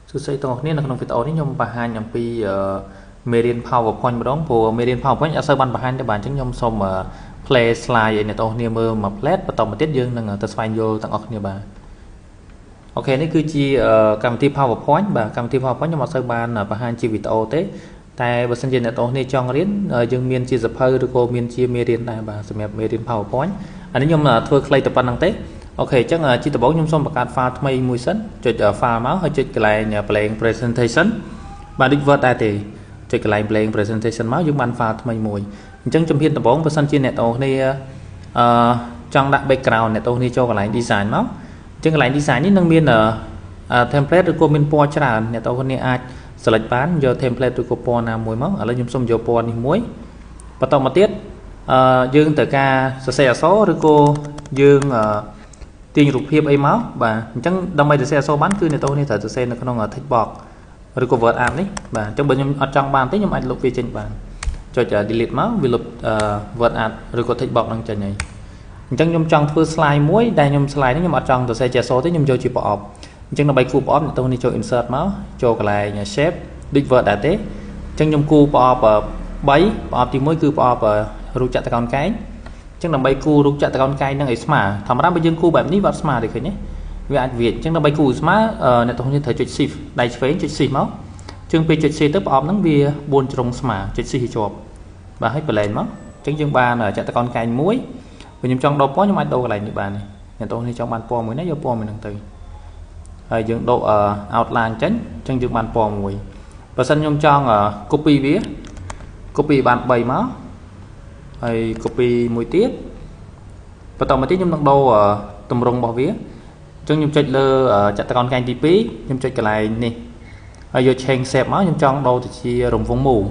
Sự xây tổ này làក្នុង video នេះខ្ញុំបង្ហាញអំពីមេរៀន PowerPoint ម្ដងព្រោះមេរៀន PowerPoint អត់សូវបានបង្ហាញទេបាទអញ្ចឹងខ្ញុំសូម play slide ឲ្យអ្នកនរគ្នាមើលមួយ plate បន្តមកទៀតយើងនឹងទៅស្វែងយល់ទាំងអស់គ្នាបាទអូខេនេះគឺជាកម្មវិធី PowerPoint បាទកម្មវិធី PowerPoint ខ្ញុំអត់សូវបានបង្ហាញជាវីដេអូទេតែបើសិនជាអ្នកនរគ្នាចង់រៀនយើងមានជាសភៅឬក៏មានជាមេរៀនដែរបាទសម្រាប់មេរៀន PowerPoint អានេះខ្ញុំធ្វើខ្លីតែប៉ុណ្្នឹងទេអូខេអញ្ចឹងជាដំបូងខ្ញុំសូមបង្កើត file ថ្មីមួយសិនចុច file មកហើយចុចកន្លែង playing presentation បាទដូច Word ដែរទេចុចកន្លែង playing presentation មកយើងបាន file ថ្មីមួយអញ្ចឹងជំហានដំបូងបើសិនជាអ្នកនរគ្នាចង់ដាក់ background អ្នកនរគ្នាចូលកន្លែង design មកអញ្ចឹងកន្លែង design នេះនឹងមាន template ឬក៏មានពណ៌ច្រើនអ្នកនរគ្នាអាច select បានយក template ឬក៏ពណ៌ណាមួយមកឥឡូវខ្ញុំសូមយកពណ៌នេះមួយបន្តមកទៀតយើងត្រូវការសរសេរអក្សរឬក៏យើងទាញរូបភាពអីមកបាទអញ្ចឹងដើម្បីសរសេរអក្សរបានគឺអ្នកនរគ្នាត្រូវសរសេរនៅក្នុង text box ឬក៏ Word app នេះបាទអញ្ចឹងបើខ្ញុំអត់ចង់បានទេខ្ញុំអាចលុបវាចេញបានចុច delete មកវាលុប Word app ឬក៏ text box ហ្នឹងចេញហើយអញ្ចឹងខ្ញុំចង់ធ្វើ slide មួយដែលខ្ញុំ slide នេះខ្ញុំអត់ចង់សរសេរជាអក្សរទេខ្ញុំយកជាប្រអប់អញ្ចឹងដើម្បីគូរប្រអប់អ្នកនរគ្នាចូល insert មកចូលកន្លែង shape ដូច Word ដែរទេអញ្ចឹងខ្ញុំគូរប្រអប់3ប្រអប់ទី1គឺប្រអប់រូបចតុកោណកែងអញ្ចឹងដើម្បីគូររូបចតុកោណកែងនឹងឲ្យស្មើធម្មតាបើយើងគូរបែបនេះវាអត់ស្មើទេឃើញទេវាអាចវាអញ្ចឹងដើម្បីគូរស្មើអ្នកនរគ្នាត្រូវចុច shift ដៃឆ្វេងចុច shift មកអញ្ចឹងពេលចុច shift ទៅប្រអប់ហ្នឹងវា4ជ្រុងស្មើចុច shift ឲ្យជាប់បាទហើយបន្លែងមកអញ្ចឹងយើងបានចតុកោណកែងមួយបើខ្ញុំចង់ដូរពណ៌ខ្ញុំអាចដូរកន្លែងនេះបានអ្នកនរគ្នាចង់បានពណ៌មួយណាយកពណ៌មួយហ្នឹងទៅហើយយើងដូរ outline ចេញអញ្ចឹងយើងបានពណ៌មួយបើសិនខ្ញុំចង់ copy វា copy បាន3មកហើយ copy មួយទៀតបន្តមកទៀតខ្ញុំនឹងដូរទម្រង់របស់វាអញ្ចឹងខ្ញុំចុចលើចតុកោណកែងទី2ខ្ញុំចុចកន្លែងនេះហើយយក change shape មកខ្ញុំចង់ដូរទៅជារង្វង់មូល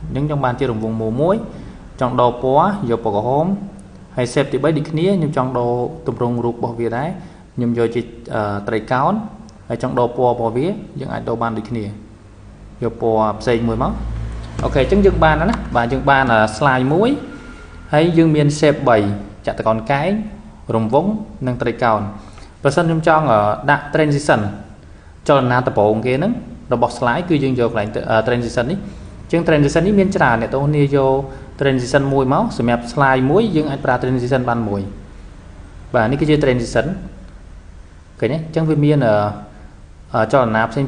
អញ្ចឹងចង់បានជារង្វង់មូលមួយចង់ដូរពណ៌យកពណ៌ក្រហមហើយ shape ទី3ដូចគ្នាខ្ញុំចង់ដូរទម្រង់រូបរបស់វាដែរខ្ញុំយកជាត្រីកោណហើយចង់ដូរពណ៌របស់វាយើងអាចដូរបានដូចគ្នាយកពណ៌ផ្សេងមួយមកអូខេអញ្ចឹងយើងបានណាបាទយើងបាន slide មួយហើយយើងមាន shape 3ចតុកោណកែងរង្វង់និងត្រីកោណបើសិនខ្ញុំចង់ដាក់ transition ចលនាដំបូងគេហ្នឹងរបស់ slide គឺយើងយកកន្លែង transition នេះអញ្ចឹង transition នេះមានច្រើនអ្នកនរគ្នាយក transition មួយមកសម្រាប់ slide មួយយើងអាចប្រើ transition បានមួយបាទនេះគឺជា transition ឃើញទេអញ្ចឹងវាមានចលនាផ្សេង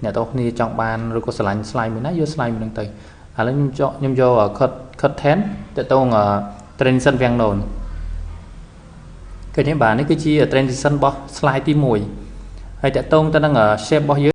អ្នកនរគ្នាចង់បានឬក៏ឆ្លាញ់ slide មួយណាយក slide មួយហ្នឹងទៅឥឡូវខ្ញុំយក cut 10ទៅតង transition វាំងណូនឃើញទេបាទនេះគឺជា transition របស់ slide ទី1ហើយតកតងទៅនឹង shape របស់យើង